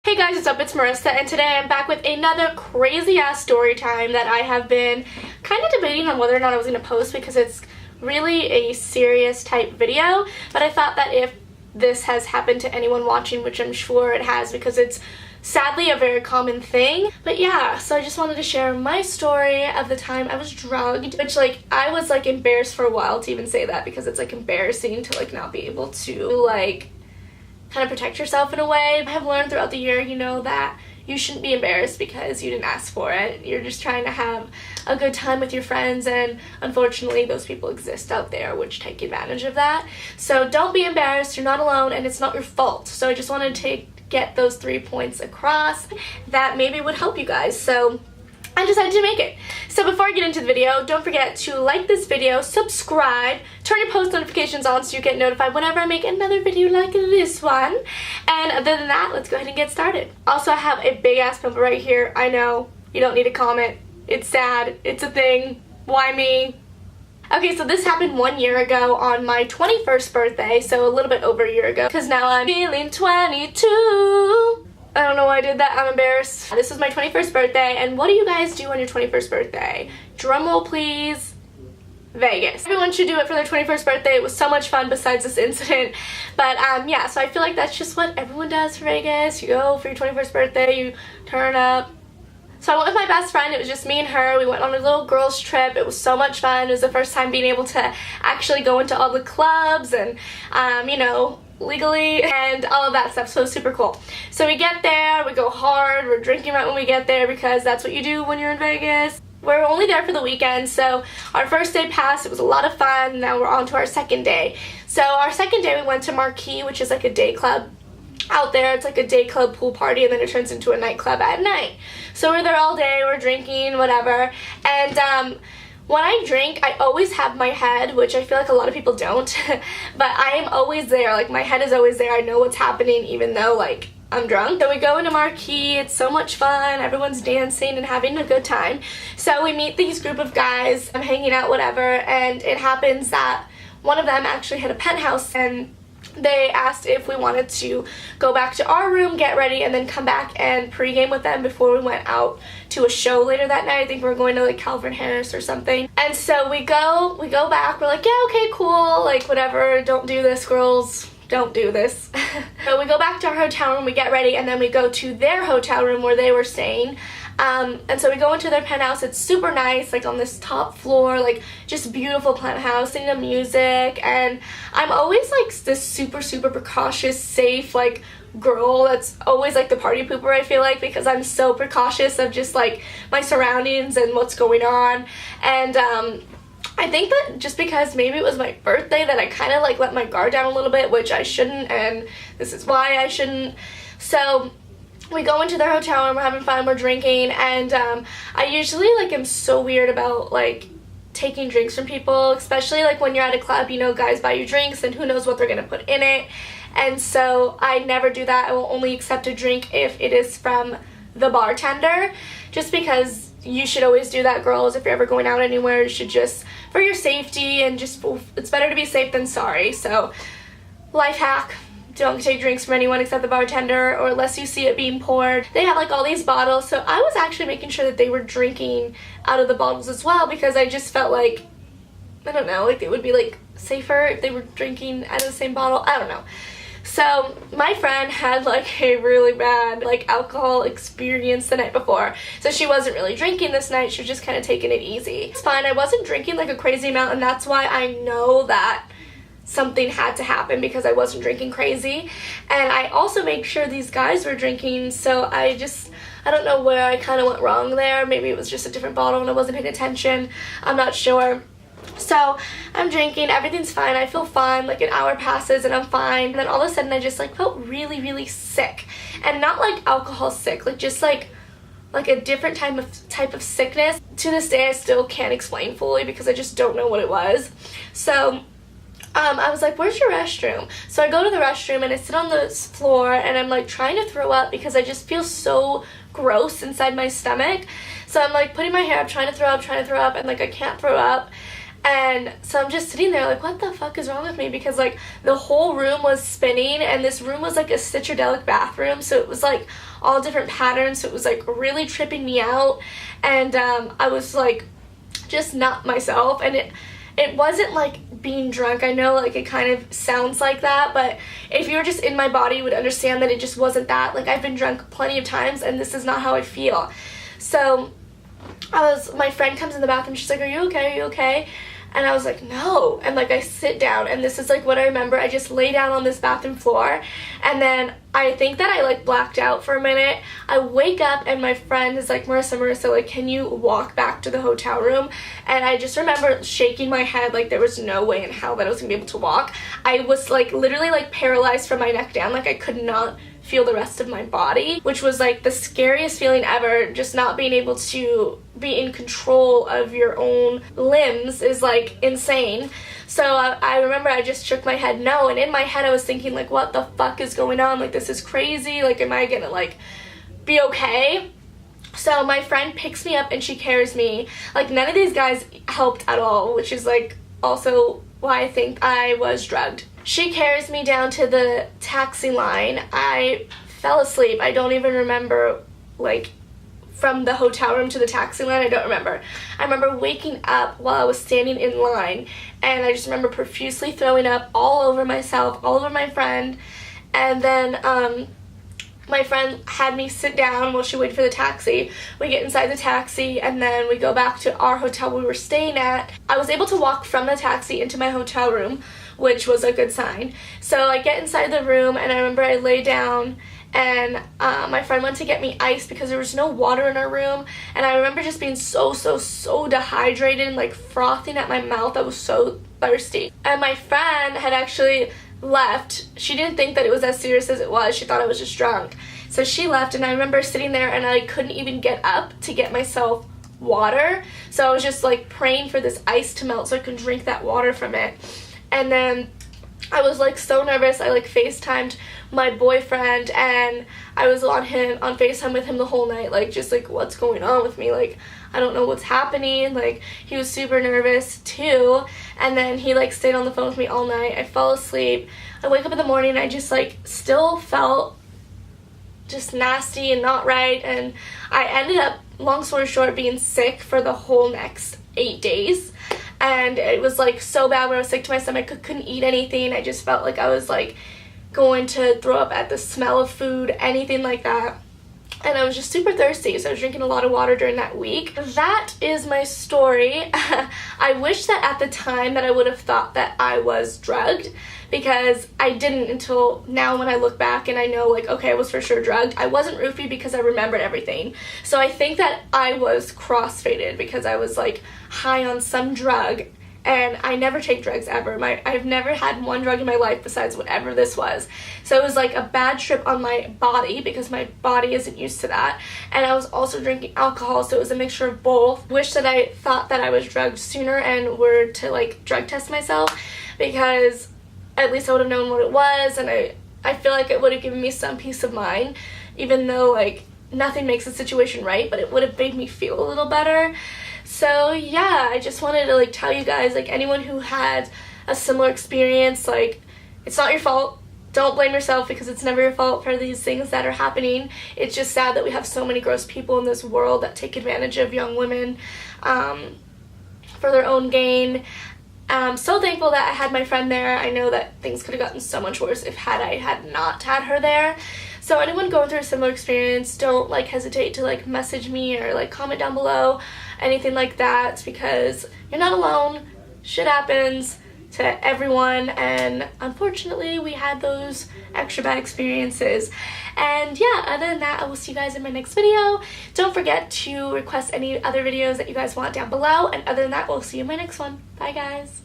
Hey guys, what's up? It's Marissa, and today I'm back with another crazy ass story time that I have been kind of debating on whether or not I was going to post because it's really a serious type video, but I thought that if this has happened to anyone watching, which I'm sure it has because it's sadly a very common thing. But yeah, so I just wanted to share my story of the time I was drugged, which I was embarrassed for a while to even say that because it's embarrassing to not be able to kind of protect yourself in a way. I have learned throughout the year, that you shouldn't be embarrassed because you didn't ask for it. You're just trying to have a good time with your friends, and unfortunately those people exist out there which take advantage of that. So don't be embarrassed, you're not alone, and it's not your fault. So I just wanted to get those 3 points across that maybe would help you guys. So I decided to make it. So before I get into the video, don't forget to like this video, subscribe, turn your post notifications on so you get notified whenever I make another video like this one. And other than that, let's go ahead and get started. Also, I have a big ass pimple right here. I know, you don't need to comment. It's sad. It's a thing. Why me? Okay, so this happened 1 year ago on my 21st birthday, so a little bit over a year ago, because now I'm feeling 22. I don't know why I did that. I'm embarrassed. This is my 21st birthday, and what do you guys do on your 21st birthday? Drumroll, please. Vegas. Everyone should do it for their 21st birthday. It was so much fun besides this incident. But yeah, so I feel like that's just what everyone does for Vegas. You go for your 21st birthday, you turn up. So I went with my best friend. It was just me and her. We went on a little girls trip. It was so much fun. It was the first time being able to actually go into all the clubs and legally and all of that stuff, so it was super cool. So we get there, we go hard, we're drinking right when we get there because that's what you do when you're in Vegas. We're only there for the weekend, so our first day passed, it was a lot of fun. Now we're on to our second day. So our second day we went to Marquee, which is a day club out there. It's a day club pool party, and then it turns into a nightclub at night. So we're there all day, we're drinking, whatever, and when I drink, I always have my head, which I feel like a lot of people don't, but I am always there. My head is always there. I know what's happening even though, I'm drunk. So we go into Marquee. It's so much fun. Everyone's dancing and having a good time. So we meet these group of guys. I'm hanging out, whatever, and it happens that one of them actually had a penthouse, and they asked if we wanted to go back to our room, get ready, and then come back and pregame with them before we went out to a show later that night. I think we were going to Calvin Harris or something. And so we go back. We're yeah, okay, cool, whatever. Don't do this, girls. Don't do this. So we go back to our hotel room, we get ready, and then we go to their hotel room where they were staying. And so we go into their penthouse. It's super nice, on this top floor, just beautiful penthouse, listening to music, and I'm always this super precautious, safe girl that's always the party pooper, I feel because I'm so precautious of just my surroundings and what's going on. And I think that just because maybe it was my birthday that I kind of let my guard down a little bit, which I shouldn't, and this is why I shouldn't. So we go into their hotel room, we're having fun, we're drinking, and I usually am so weird about taking drinks from people, especially when you're at a club, guys buy you drinks and who knows what they're gonna put in it. And so I never do that. I will only accept a drink if it is from the bartender, just because you should always do that, girls. If you're ever going out anywhere, you should just, for your safety, and just, it's better to be safe than sorry. So life hack: don't take drinks from anyone except the bartender, or unless you see it being poured. They have all these bottles, so I was actually making sure that they were drinking out of the bottles as well, because I just felt I don't know, it would be safer if they were drinking out of the same bottle. I don't know. So my friend had a really bad alcohol experience the night before, so she wasn't really drinking this night. She was just kind of taking it easy. It's fine. I wasn't drinking a crazy amount, and that's why I know that something had to happen, because I wasn't drinking crazy. And I also made sure these guys were drinking, so I don't know where I kind of went wrong there. Maybe it was just a different bottle and I wasn't paying attention. I'm not sure. So I'm drinking, everything's fine, I feel fine, an hour passes and I'm fine, and then all of a sudden I just felt really sick, and not alcohol sick, just a different type of sickness. To this day I still can't explain fully because I just don't know what it was. So I was where's your restroom? So I go to the restroom and I sit on the floor, and I'm trying to throw up because I just feel so gross inside my stomach. So I'm putting my hair up, trying to throw up, and I can't throw up. And so I'm just sitting there like, what the fuck is wrong with me? Because like the whole room was spinning, and this room was like a citradelic bathroom, so it was like all different patterns, so it was like really tripping me out. And I was like just not myself, and it wasn't like being drunk. I know like it kind of sounds like that, but if you were just in my body, you would understand that it just wasn't that. Like, I've been drunk plenty of times, and this is not how I feel. So my friend comes in the bathroom, she's like, are you okay, are you okay? And I was like, no. And like I sit down, and this is like what I remember. I just lay down on this bathroom floor, and then I think that I like blacked out for a minute. I wake up, and my friend is like, Marissa, like, can you walk back to the hotel room? And I just remember shaking my head like there was no way in hell that I was gonna be able to walk. I was like literally like paralyzed from my neck down. Like, I could not feel the rest of my body, which was like the scariest feeling ever. Just not being able to be in control of your own limbs is like insane. So I remember I just shook my head no, and in my head I was thinking like, what the fuck is going on? Like, this is crazy. Like, am I gonna like be okay? So my friend picks me up and she carries me. Like, none of these guys helped at all, which is like also why I think I was drugged. She carries me down to the taxi line. I fell asleep. I don't even remember, like, from the hotel room to the taxi line, I don't remember. I remember waking up while I was standing in line, and I just remember profusely throwing up all over myself, all over my friend. And then my friend had me sit down while she waited for the taxi. We get inside the taxi, and then we go back to our hotel we were staying at. I was able to walk from the taxi into my hotel room, which was a good sign. So I get inside the room, and I remember I lay down, and my friend went to get me ice because there was no water in our room. And I remember just being so dehydrated and like frothing at my mouth. I was so thirsty. And my friend had actually left. She didn't think that it was as serious as it was. She thought I was just drunk. So she left, and I remember sitting there, and I couldn't even get up to get myself water. So I was just like praying for this ice to melt so I could drink that water from it. And then I was like so nervous. I like FaceTimed my boyfriend, and I was on FaceTime with him the whole night, like just like, what's going on with me? Like, I don't know what's happening. Like, he was super nervous too. And then he like stayed on the phone with me all night. I fell asleep. I wake up in the morning, and I just like still felt just nasty and not right. And I ended up, long story short, being sick for the whole next 8 days. And it was like so bad when I was sick to my stomach. I couldn't eat anything. I just felt like I was like going to throw up at the smell of food, anything like that. And I was just super thirsty, so I was drinking a lot of water during that week. That is my story. I wish that at the time that I would have thought that I was drugged, because I didn't until now when I look back and I know like, okay, I was for sure drugged. I wasn't roofied because I remembered everything. So I think that I was crossfaded because I was like high on some drug, and I never take drugs ever. I've never had one drug in my life besides whatever this was. So it was like a bad trip on my body because my body isn't used to that. And I was also drinking alcohol, so it was a mixture of both. Wish that I thought that I was drugged sooner and were to like drug test myself, because at least I would have known what it was, and I feel like it would have given me some peace of mind, even though like nothing makes the situation right, but it would have made me feel a little better. So yeah, I just wanted to like tell you guys, like anyone who had a similar experience, like it's not your fault. Don't blame yourself, because it's never your fault for these things that are happening. It's just sad that we have so many gross people in this world that take advantage of young women for their own gain. I'm so thankful that I had my friend there. I know that things could have gotten so much worse if I had not had her there. So anyone going through a similar experience, don't like hesitate to like message me or like comment down below, anything like that, because you're not alone. Shit happens to everyone, and unfortunately we had those extra bad experiences. And yeah, other than that, I will see you guys in my next video. Don't forget to request any other videos that you guys want down below, and other than that, we'll see you in my next one. Bye guys.